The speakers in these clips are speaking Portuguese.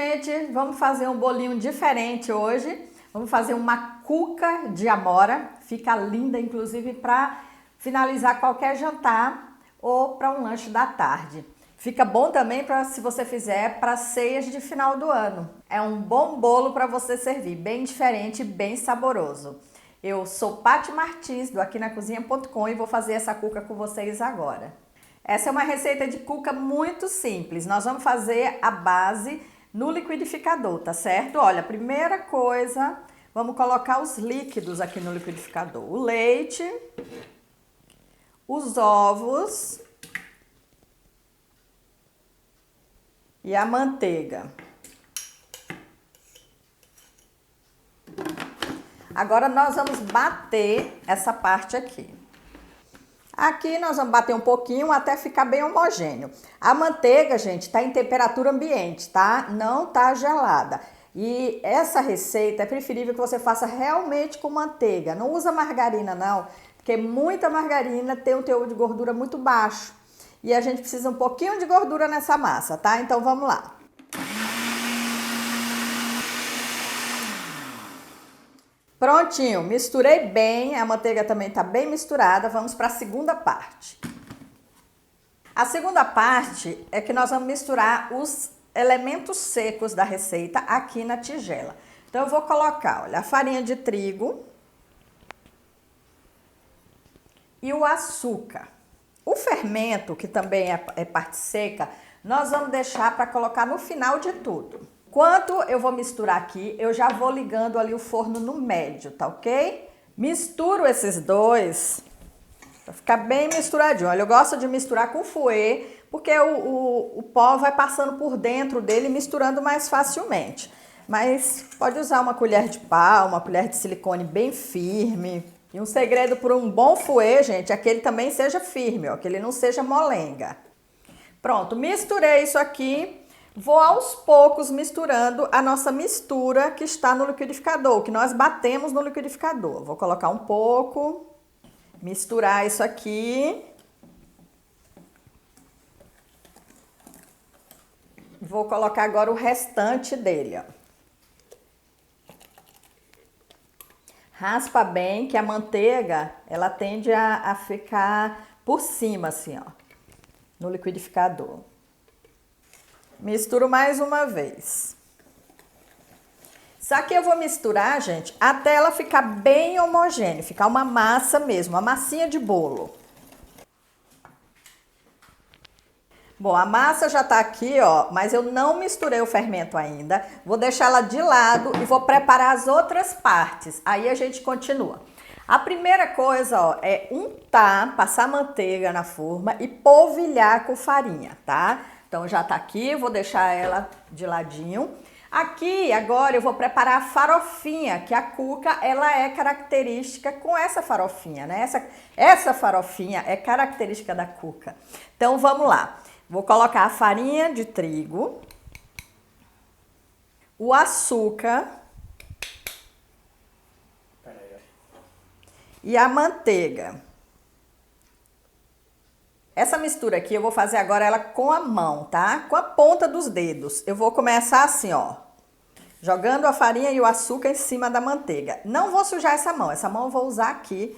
gente, vamos fazer um bolinho diferente hoje. Vamos fazer uma cuca de amora. Fica linda, inclusive, para finalizar qualquer jantar ou para um lanche da tarde. Fica bom também para, se você fizer, para ceias de final do ano. É um bom bolo para você servir, bem diferente e bem saboroso. Eu sou Paty Martins, do aquinacozinha.com, e vou fazer essa cuca com vocês agora. Essa é uma receita de cuca muito simples. Nós vamos fazer a base no liquidificador, tá certo? Olha, primeira coisa, vamos colocar os líquidos aqui no liquidificador. O leite, os ovos e a manteiga. Agora nós vamos bater essa parte aqui. Aqui nós vamos bater um pouquinho até ficar bem homogêneo. A manteiga, gente, tá em temperatura ambiente, tá? Não tá gelada. E essa receita é preferível que você faça realmente com manteiga. Não usa margarina não, porque muita margarina tem um teor de gordura muito baixo. E a gente precisa um pouquinho de gordura nessa massa, tá? Então vamos lá. Prontinho, misturei bem, a manteiga também tá bem misturada. Vamos para a segunda parte. A segunda parte é que nós vamos misturar os elementos secos da receita aqui na tigela. Então eu vou colocar, olha, a farinha de trigo e o açúcar. O fermento, que também é parte seca, nós vamos deixar para colocar no final de tudo. Enquanto eu vou misturar aqui, eu já vou ligando ali o forno no médio, tá ok? Misturo esses dois para ficar bem misturadinho. Olha, eu gosto de misturar com fouet, porque o pó vai passando por dentro dele, misturando mais facilmente. Mas pode usar uma colher de pau, uma colher de silicone bem firme. E um segredo para um bom fouet, gente, é que ele também seja firme, ó, que ele não seja molenga. Pronto, misturei isso aqui. Vou aos poucos misturando a nossa mistura que está no liquidificador, que nós batemos no liquidificador. Vou colocar um pouco, misturar isso aqui. Vou colocar agora o restante dele, ó. Raspa bem, que a manteiga, ela tende a ficar por cima, assim, ó, no liquidificador. Misturo mais uma vez. Isso aqui eu vou misturar, gente, até ela ficar bem homogênea, ficar uma massa mesmo, uma massinha de bolo. Bom, a massa já tá aqui, ó, mas eu não misturei o fermento ainda. Vou deixar ela de lado e vou preparar as outras partes. Aí a gente continua. A primeira coisa, ó, é untar, passar manteiga na forma e polvilhar com farinha, tá? Então já tá aqui, vou deixar ela de ladinho. Aqui, agora eu vou preparar a farofinha, que a cuca, ela é característica com essa farofinha, né? Essa farofinha é característica da cuca. Então vamos lá. Vou colocar a farinha de trigo, o açúcar e a manteiga. Essa mistura aqui eu vou fazer agora ela com a mão, tá? Com a ponta dos dedos. Eu vou começar assim, ó, jogando a farinha e o açúcar em cima da manteiga. Não vou sujar essa mão eu vou usar aqui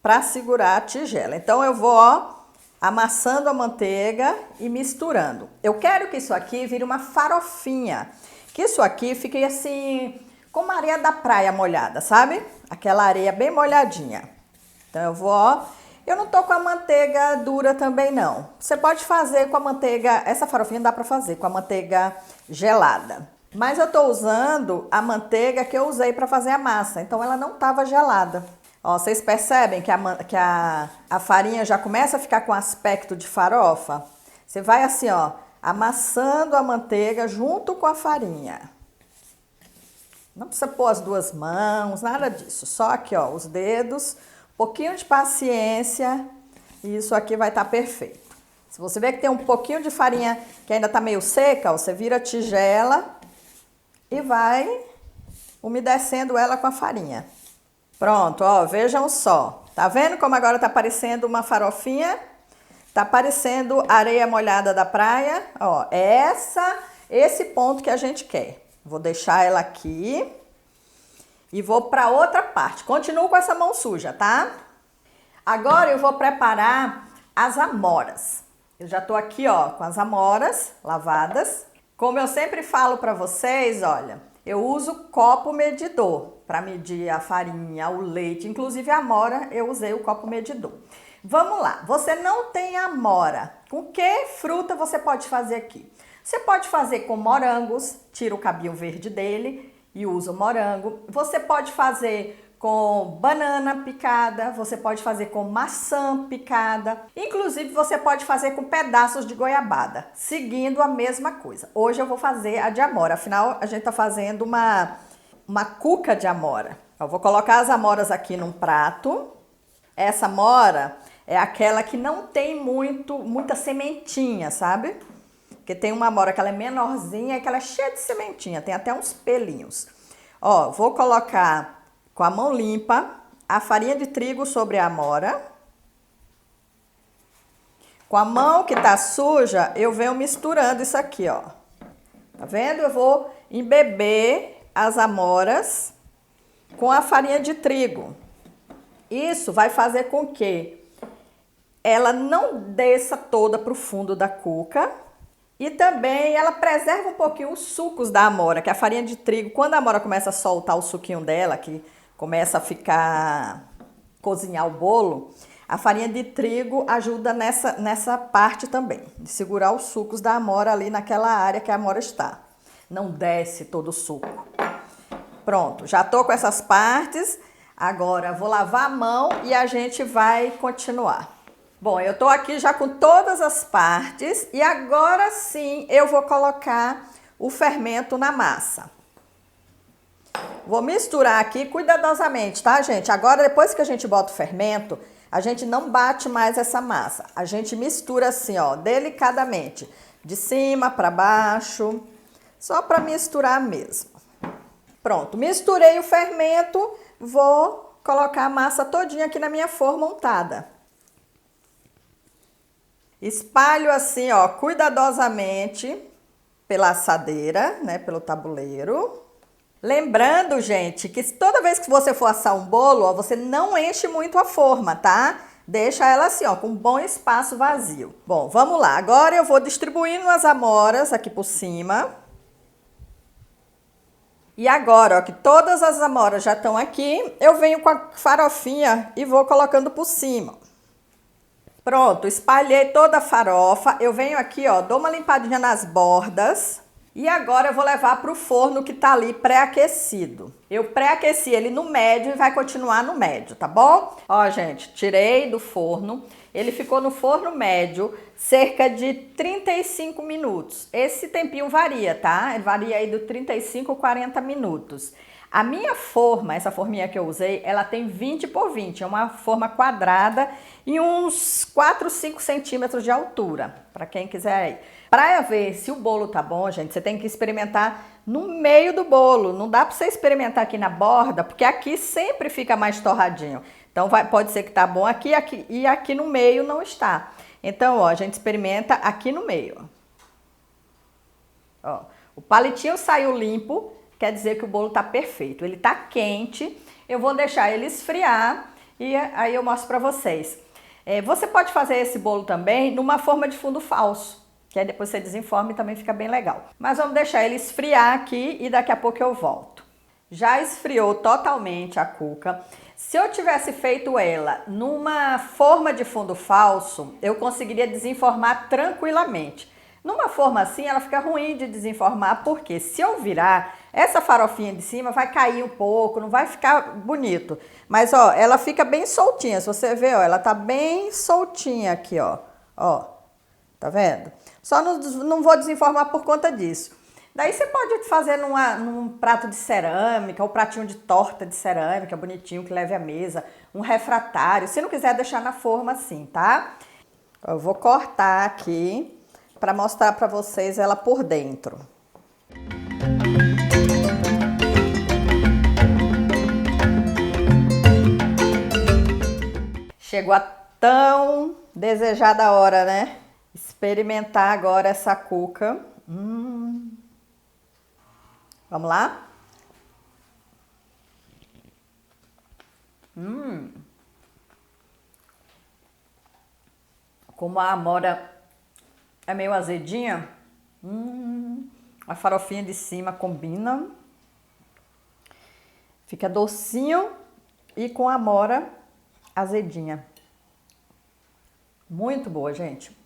para segurar a tigela. Então eu vou, ó, amassando a manteiga e misturando. Eu quero que isso aqui vire uma farofinha, que isso aqui fique assim, como a areia da praia molhada, sabe? Aquela areia bem molhadinha. Então eu vou, ó, eu não tô com a manteiga dura também não. Você pode fazer com a manteiga, essa farofinha dá pra fazer com a manteiga gelada. Mas eu tô usando a manteiga que eu usei pra fazer a massa, então ela não tava gelada. Ó, vocês percebem que a farinha já começa a ficar com aspecto de farofa? Você vai assim, ó, amassando a manteiga junto com a farinha. Não precisa pôr as duas mãos, nada disso. Só aqui, ó, os dedos, um pouquinho de paciência e isso aqui vai estar perfeito. Se você vê que tem um pouquinho de farinha que ainda tá meio seca, ó, você vira a tigela e vai umedecendo ela com a farinha. Pronto, ó, vejam só. Tá vendo como agora tá parecendo uma farofinha? Tá parecendo areia molhada da praia. Ó, essa esse ponto que a gente quer. Vou deixar ela aqui e vou para outra parte. Continuo com essa mão suja, tá? Agora eu vou preparar as amoras. Eu já tô aqui, ó, com as amoras lavadas. Como eu sempre falo para vocês, olha, eu uso copo medidor para medir a farinha, o leite, inclusive a amora eu usei o copo medidor. Vamos lá, você não tem amora, com que fruta você pode fazer aqui? Você pode fazer com morangos, tira o cabinho verde dele e usa o morango. Você pode fazer com banana picada, você pode fazer com maçã picada, inclusive você pode fazer com pedaços de goiabada, seguindo a mesma coisa. Hoje eu vou fazer a de amora, afinal a gente tá fazendo uma cuca de amora. Eu vou colocar as amoras aqui num prato. Essa amora é aquela que não tem muita sementinha, sabe? Porque tem uma amora que ela é menorzinha e que ela é cheia de sementinha, tem até uns pelinhos. Ó, vou colocar com a mão limpa a farinha de trigo sobre a amora. Com a mão que tá suja, eu venho misturando isso aqui, ó. Tá vendo? Eu vou embeber as amoras com a farinha de trigo. Isso vai fazer com que ela não desça toda pro fundo da cuca e também ela preserva um pouquinho os sucos da amora, que a farinha de trigo, quando a amora começa a soltar o suquinho dela, que começa a cozinhar o bolo, a farinha de trigo ajuda nessa parte também, de segurar os sucos da amora ali naquela área que a amora está. Não desce todo o suco. Pronto, já tô com essas partes. Agora vou lavar a mão e a gente vai continuar. Bom, eu tô aqui já com todas as partes e agora sim eu vou colocar o fermento na massa. Vou misturar aqui cuidadosamente, tá, gente? Agora, depois que a gente bota o fermento, a gente não bate mais essa massa. A gente mistura assim, ó, delicadamente, de cima para baixo, só para misturar mesmo. Pronto, misturei o fermento, vou colocar a massa todinha aqui na minha forma untada. Espalho assim, ó, cuidadosamente pela assadeira, né, pelo tabuleiro. Lembrando, gente, que toda vez que você for assar um bolo, ó, você não enche muito a forma, tá? Deixa ela assim, ó, com um bom espaço vazio. Bom, vamos lá. Agora eu vou distribuindo as amoras aqui por cima. E agora, ó, que todas as amoras já estão aqui, eu venho com a farofinha e vou colocando por cima. Pronto, espalhei toda a farofa. Eu venho aqui, ó, dou uma limpadinha nas bordas. E agora eu vou levar para o forno que tá ali pré-aquecido. Eu pré-aqueci ele no médio e vai continuar no médio, tá bom? Ó, gente, tirei do forno. Ele ficou no forno médio cerca de 35 minutos. Esse tempinho varia, tá? Ele varia aí de 35 a 40 minutos. A minha forma, essa forminha que eu usei, ela tem 20 por 20. É uma forma quadrada e uns 4, 5 centímetros de altura, para quem quiser aí. Para ver se o bolo tá bom, gente, você tem que experimentar no meio do bolo. Não dá para você experimentar aqui na borda, porque aqui sempre fica mais torradinho. Então pode ser que tá bom aqui e aqui no meio não está. Então, ó, a gente experimenta aqui no meio. Ó, o palitinho saiu limpo, quer dizer que o bolo tá perfeito. Ele tá quente, eu vou deixar ele esfriar e aí eu mostro para vocês. Você pode fazer esse bolo também numa forma de fundo falso, que aí depois você desenforma e também fica bem legal. Mas vamos deixar ele esfriar aqui e daqui a pouco eu volto. Já esfriou totalmente a cuca. Se eu tivesse feito ela numa forma de fundo falso, eu conseguiria desenformar tranquilamente. Numa forma assim, ela fica ruim de desenformar, porque se eu virar, essa farofinha de cima vai cair um pouco, não vai ficar bonito. Mas, ó, ela fica bem soltinha. Se você ver, ó, ela tá bem soltinha aqui, ó. Ó, tá vendo? Só não vou desenformar por conta disso. Daí você pode fazer num prato de cerâmica, ou pratinho de torta de cerâmica, bonitinho, que leve à mesa, um refratário. Se não quiser deixar na forma assim, tá? Eu vou cortar aqui para mostrar para vocês ela por dentro. Chegou a tão desejada hora, né? Experimentar agora essa cuca. Vamos lá? Como a amora é meio azedinha, a farofinha de cima combina. Fica docinho e com a amora azedinha. Muito boa, gente.